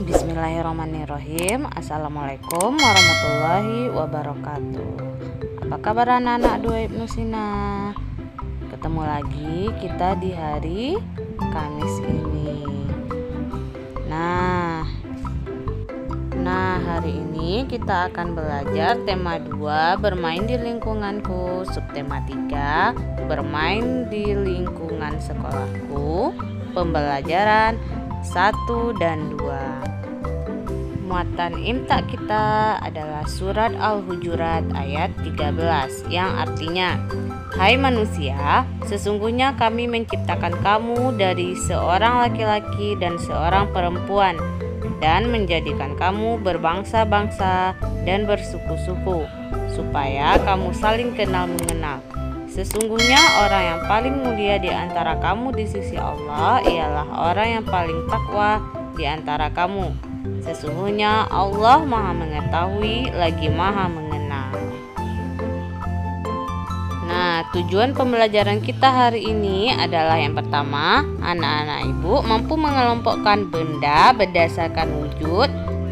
Bismillahirrahmanirrahim. Assalamualaikum warahmatullahi wabarakatuh. Apa kabar anak-anak Dua Ibnu Sina? Ketemu lagi kita di hari Kamis ini. Nah hari ini kita akan belajar tema 2, bermain di lingkunganku, subtema 3, bermain di lingkungan sekolahku, pembelajaran 1 dan 2. Muatan imta kita adalah surat Al-Hujurat ayat 13 yang artinya, hai manusia, sesungguhnya kami menciptakan kamu dari seorang laki-laki dan seorang perempuan dan menjadikan kamu berbangsa-bangsa dan bersuku-suku supaya kamu saling kenal mengenal. Sesungguhnya orang yang paling mulia di antara kamu di sisi Allah ialah orang yang paling takwa di antara kamu. Sesungguhnya Allah Maha Mengetahui lagi Maha Mengenal. Nah, tujuan pembelajaran kita hari ini adalah yang pertama, anak-anak ibu mampu mengelompokkan benda berdasarkan wujud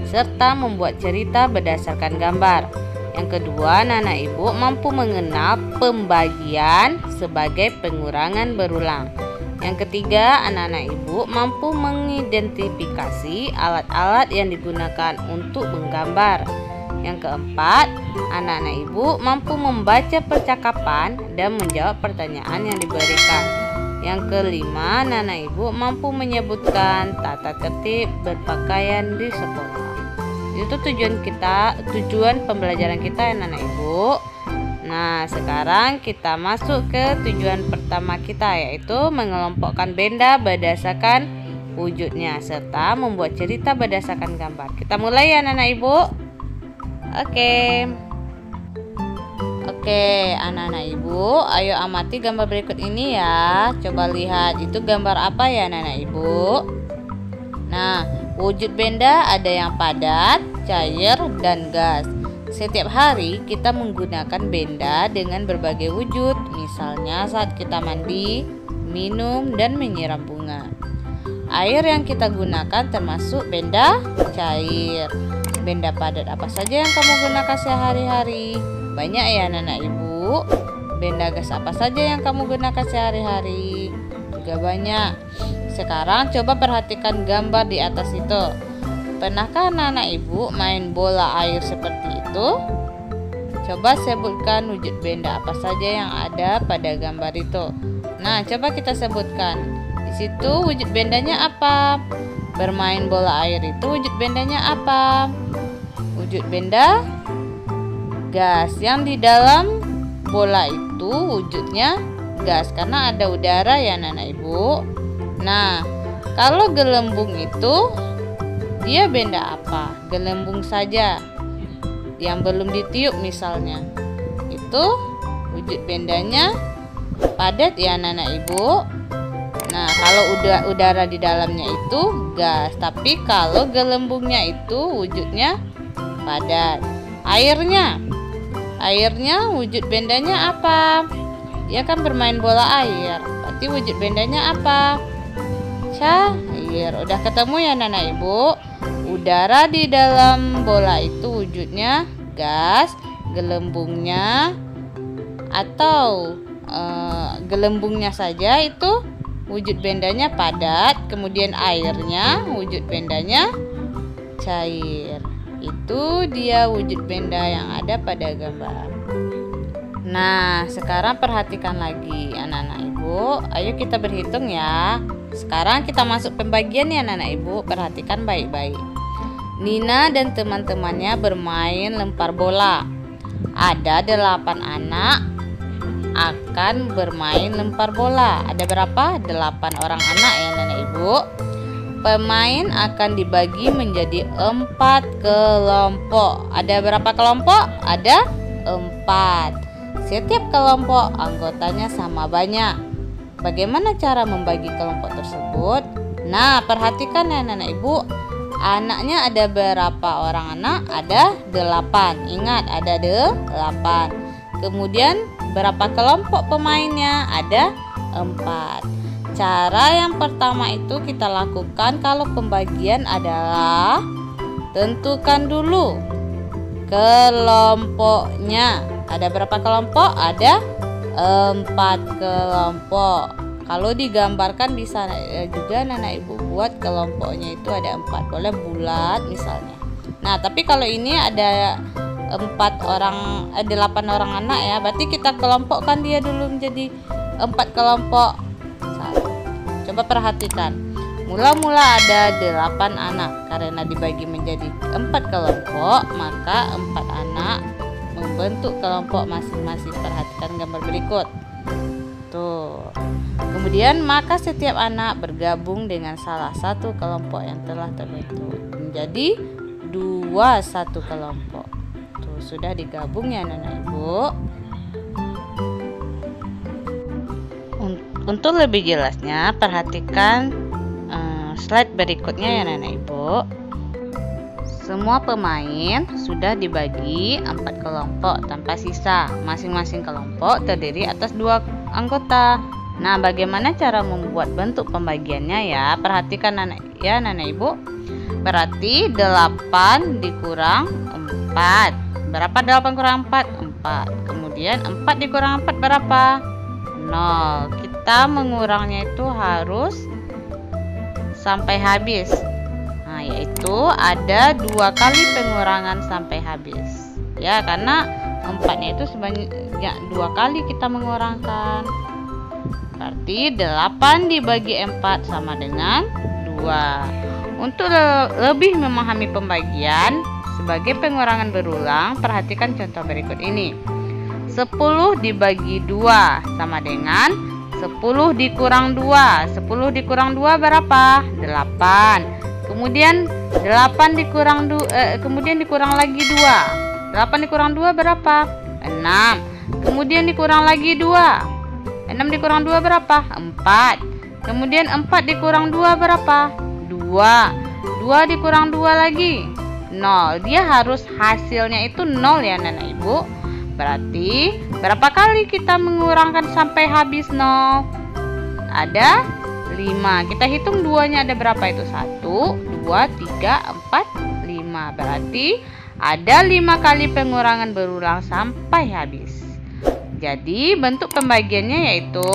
serta membuat cerita berdasarkan gambar. Yang kedua, anak-anak ibu mampu mengenal pembagian sebagai pengurangan berulang. Yang ketiga, anak-anak ibu mampu mengidentifikasi alat-alat yang digunakan untuk menggambar. Yang keempat, anak-anak ibu mampu membaca percakapan dan menjawab pertanyaan yang diberikan. Yang kelima, anak-anak ibu mampu menyebutkan tata tertib berpakaian di sekolah. Itu tujuan pembelajaran kita anak-anak ibu. Nah, sekarang kita masuk ke tujuan pertama kita, yaitu mengelompokkan benda berdasarkan wujudnya serta membuat cerita berdasarkan gambar. Kita mulai ya anak-anak ibu. Oke, anak-anak ibu, ayo amati gambar berikut ini ya. Coba lihat, itu gambar apa ya anak-anak ibu? Nah, wujud benda ada yang padat, cair, dan gas. Setiap hari kita menggunakan benda dengan berbagai wujud, misalnya saat kita mandi, minum, dan menyiram bunga. Air yang kita gunakan termasuk benda cair. Benda padat apa saja yang kamu gunakan sehari-hari? Banyak ya anak-anak ibu. Benda gas apa saja yang kamu gunakan sehari-hari? Juga banyak. Sekarang coba perhatikan gambar di atas itu. Pernahkah anak-anak ibu main bola air seperti itu? Coba sebutkan wujud benda apa saja yang ada pada gambar itu. Nah, coba kita sebutkan. Di situ wujud bendanya apa? Bermain bola air itu wujud bendanya apa? Wujud benda gas. Yang di dalam bola itu wujudnya gas karena ada udara ya anak-anak ibu. Nah, kalau gelembung itu dia benda apa? Gelembung saja yang belum ditiup misalnya. Itu wujud bendanya padat ya anak-anak ibu. Nah, kalau udara di dalamnya itu gas, tapi kalau gelembungnya itu wujudnya padat. Airnya wujud bendanya apa? Dia kan bermain bola air. Berarti wujud bendanya apa? Cair. Udah ketemu ya anak-anak ibu? Udara di dalam bola itu wujudnya gas, gelembungnya atau gelembungnya saja itu wujud bendanya padat, kemudian airnya wujud bendanya cair. Itu dia wujud benda yang ada pada gambar. Nah, sekarang perhatikan lagi anak-anak ibu. Ayo kita berhitung ya. Sekarang kita masuk pembagian ya anak-anak ibu. Perhatikan baik-baik. Nina dan teman-temannya bermain lempar bola. Ada 8 anak akan bermain lempar bola. Ada berapa? 8 orang anak ya anak-anak ibu. Pemain akan dibagi menjadi 4 kelompok. Ada berapa kelompok? Ada 4. Setiap kelompok anggotanya sama banyak. Bagaimana cara membagi kelompok tersebut? Nah, perhatikan ya anak-anak ibu. Anaknya ada berapa orang anak? Ada 8. Ingat, ada 8. Kemudian berapa kelompok pemainnya? Ada 4. cara yang pertama itu kita lakukan kalau pembagian adalah tentukan dulu kelompoknya. Ada berapa kelompok? Ada 4 kelompok. Kalau digambarkan bisa juga anak ibu buat kelompoknya itu ada 4. Boleh bulat misalnya. Nah, tapi kalau ini ada 8 orang anak ya, berarti kita kelompokkan dia dulu menjadi 4 kelompok. Coba perhatikan. Mula-mula ada 8 anak. Karena dibagi menjadi 4 kelompok, maka 4 anak membentuk kelompok masing-masing. Perhatikan gambar berikut. Tuh. Kemudian maka setiap anak bergabung dengan salah satu kelompok yang telah terbentuk menjadi 1 kelompok. Tuh, sudah digabung ya anak ibu. Untuk lebih jelasnya perhatikan slide berikutnya ya anak ibu. Semua pemain sudah dibagi 4 kelompok tanpa sisa. Masing-masing kelompok terdiri atas 2 anggota. Nah, bagaimana cara membuat bentuk pembagiannya ya? Perhatikan anak ibu. Berarti 8 dikurang 4. Berapa 8 kurang 4? 4. Kemudian 4 dikurang 4 berapa? 0. Kita mengurangnya itu harus sampai habis. Nah, yaitu ada 2 kali pengurangan sampai habis. Ya, karena 4-nya itu sebanyak 2 kali kita mengurangkan. Berarti 8 dibagi 4 sama dengan 2. Untuk lebih memahami pembagian sebagai pengurangan berulang, perhatikan contoh berikut ini. 10 dibagi 2 sama dengan 10 dikurang 2. 10 dikurang 2 berapa? 8. Kemudian 8 dikurang kemudian dikurang lagi 2. 8 dikurang 2 berapa? 6. Kemudian dikurang lagi 2. 6 dikurang 2 berapa? 4. Kemudian 4 dikurang 2 berapa? 2. 2 dikurang 2 lagi 0. Dia harus hasilnya itu 0 ya anak ibu. Berarti berapa kali kita mengurangkan sampai habis 0? Ada 5. Kita hitung 2-nya ada berapa itu? 1, 2, 3, 4, 5. Berarti ada 5 kali pengurangan berulang sampai habis. Jadi bentuk pembagiannya yaitu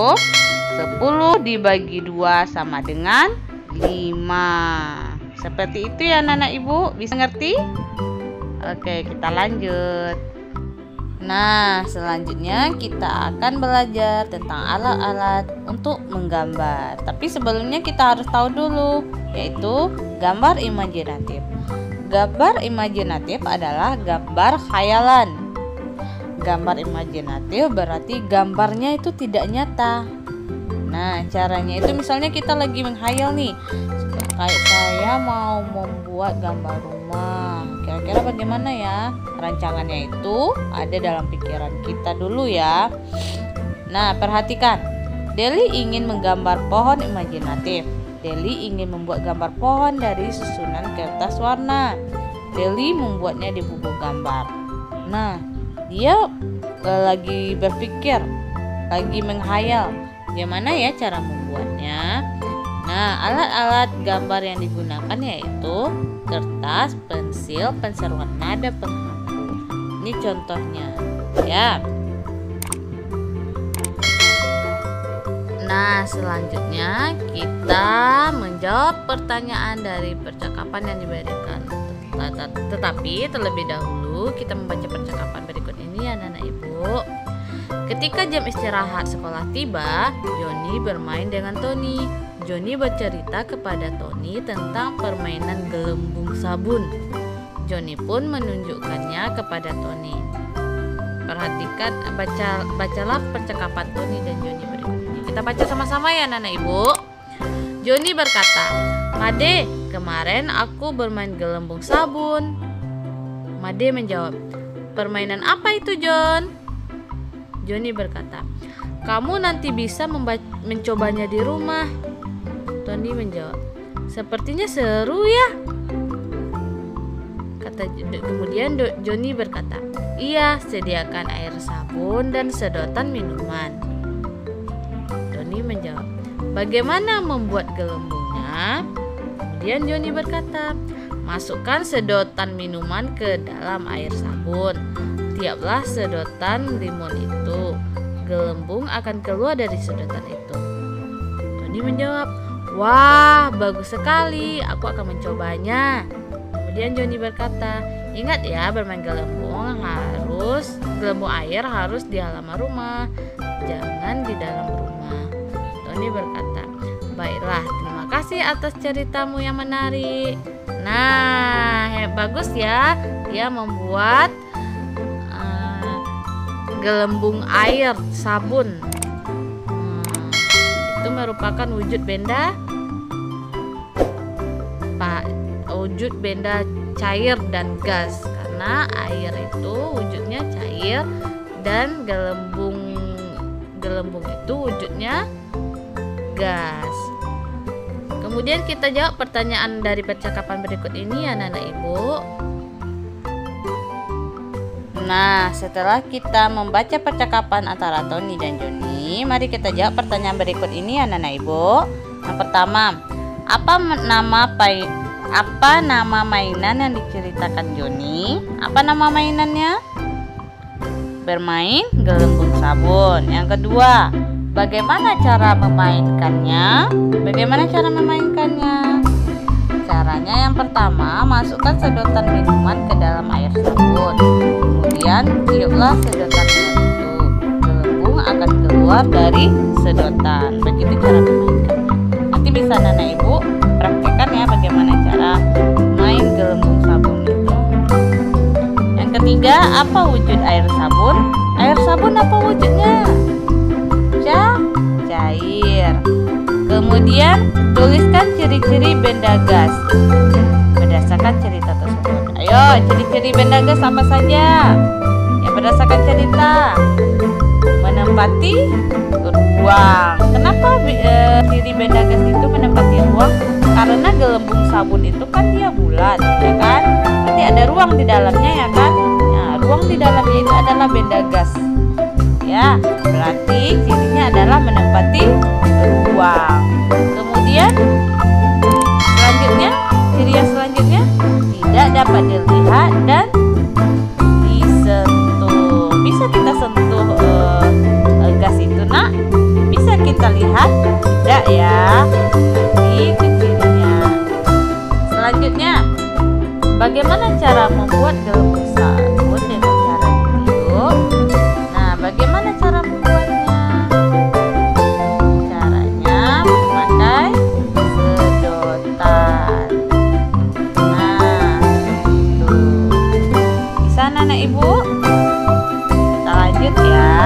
10 dibagi 2 sama dengan 5. Seperti itu ya anak-anak ibu. Bisa ngerti? Oke, kita lanjut. Nah, selanjutnya kita akan belajar tentang alat-alat untuk menggambar. Tapi sebelumnya kita harus tahu dulu, yaitu gambar imajinatif. Gambar imajinatif adalah gambar khayalan. Gambar imajinatif berarti gambarnya itu tidak nyata. Nah, caranya itu misalnya kita lagi menghayal nih. Kayak saya mau membuat gambar rumah. Kira-kira bagaimana ya? Rancangannya itu ada dalam pikiran kita dulu ya. Nah, perhatikan. Deli ingin menggambar pohon imajinatif. Deli ingin membuat gambar pohon dari susunan kertas warna. Deli membuatnya di buku gambar. Nah, dia lagi berpikir, lagi menghayal, gimana ya cara membuatnya. Nah, alat-alat gambar yang digunakan yaitu kertas, pensil, pensil warna, dan penghapus. Ini contohnya ya. Nah, selanjutnya kita menjawab pertanyaan dari percakapan yang diberikan. Tetapi terlebih dahulu kita membaca percakapan berikut ini ya anak-anak ibu. Ketika jam istirahat sekolah tiba, Joni bermain dengan Tony. Joni bercerita kepada Tony tentang permainan gelembung sabun. Joni pun menunjukkannya kepada Tony. Perhatikan, bacalah percakapan Tony dan Joni berikut ini. Kita baca sama-sama ya anak-anak ibu. Joni berkata, "Made, kemarin aku bermain gelembung sabun." Made menjawab, "Permainan apa itu, John?" Joni berkata, "Kamu nanti bisa mencobanya di rumah." Tony menjawab, "Sepertinya seru ya." Kemudian Joni berkata, "Iya, sediakan air sabun dan sedotan minuman." Tony menjawab, bagaimana membuat gelembungnya? Kemudian Joni berkata, masukkan sedotan minuman ke dalam air sabun. Tiuplah sedotan limun itu, gelembung akan keluar dari sedotan itu. Joni menjawab, wah, bagus sekali, aku akan mencobanya. Kemudian Joni berkata, ingat ya, bermain gelembung air harus di halaman rumah, jangan di dalam rumah. Joni berkata, baiklah, terima kasih atas ceritamu yang menarik. Nah, bagus ya, dia membuat gelembung air sabun. Itu merupakan wujud benda cair dan gas, karena air itu wujudnya cair dan gelembung itu wujudnya gas. Kemudian kita jawab pertanyaan dari percakapan berikut ini ya anak-anak ibu. Nah, setelah kita membaca percakapan antara Tony dan Joni, mari kita jawab pertanyaan berikut ini ya anak-anak ibu. Yang pertama, apa nama mainan yang diceritakan Joni? Apa nama mainannya? Bermain gelembung sabun. Yang kedua, bagaimana cara memainkannya? Caranya yang pertama, masukkan sedotan minuman ke dalam air sabun. Kemudian tiuplah sedotan minuman itu. Gelembung akan keluar dari sedotan. Begitu cara memainkannya. Nanti bisa anak ibu praktekkan ya bagaimana cara main gelembung sabun itu. Yang ketiga, apa wujud air sabun? Air sabun apa wujudnya? Cair. Kemudian tuliskan ciri-ciri benda gas berdasarkan cerita tersebut. Ayo, ciri-ciri benda gas apa saja? Ya, berdasarkan cerita. Menempati ruang. Kenapa ciri benda gas itu menempati ruang? Karena gelembung sabun itu kan dia bulat, ya kan? Berarti ada ruang di dalamnya, ya kan? Ya, ruang di dalamnya itu adalah benda gas. Ya, berarti cirinya adalah menempati ruang. Kemudian ciri yang selanjutnya tidak dapat dilihat dan disentuh. Bisa kita sentuh gas itu, nak? Bisa kita lihat? Tidak ya. Itu cirinya. Selanjutnya, bagaimana cara membuat gelembung sabun dengan cara ditiup? Nah, bagaimana cara membuatnya? Caranya memakai sedotan. Nah, itu. Bisa anak ibu? Kita lanjut ya.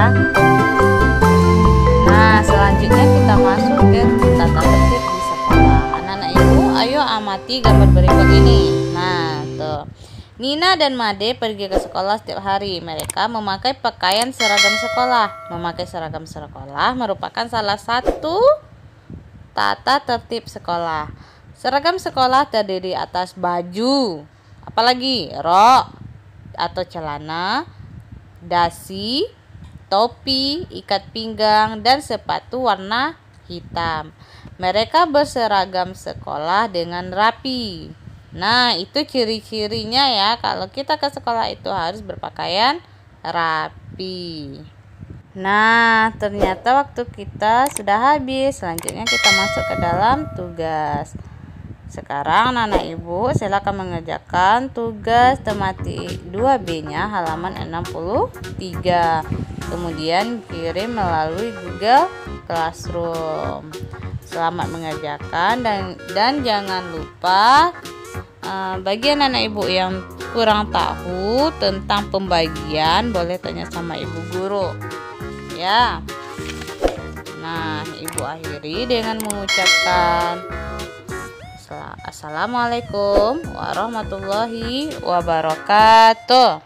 Nah, selanjutnya kita masuk ke tata tertib di sekolah. Anak-anak ibu, ayo amati gambar berikut ini. Nah, tuh. Nina dan Made pergi ke sekolah setiap hari. Mereka memakai pakaian seragam sekolah. Memakai seragam sekolah merupakan salah satu tata tertib sekolah. Seragam sekolah terdiri atas baju, apalagi rok atau celana, dasi, topi, ikat pinggang, dan sepatu warna hitam. Mereka berseragam sekolah dengan rapi. Nah, itu ciri-cirinya ya. Kalau kita ke sekolah itu harus berpakaian rapi. Nah, ternyata waktu kita sudah habis. Selanjutnya kita masuk ke dalam tugas. Sekarang anak ibu silakan mengerjakan tugas tematik 2B-nya halaman 63. Kemudian kirim melalui Google Classroom. Selamat mengerjakan dan jangan lupa bagi anak ibu yang kurang tahu tentang pembagian boleh tanya sama ibu guru ya. Nah, ibu akhiri dengan mengucapkan Assalamualaikum warahmatullahi wabarakatuh.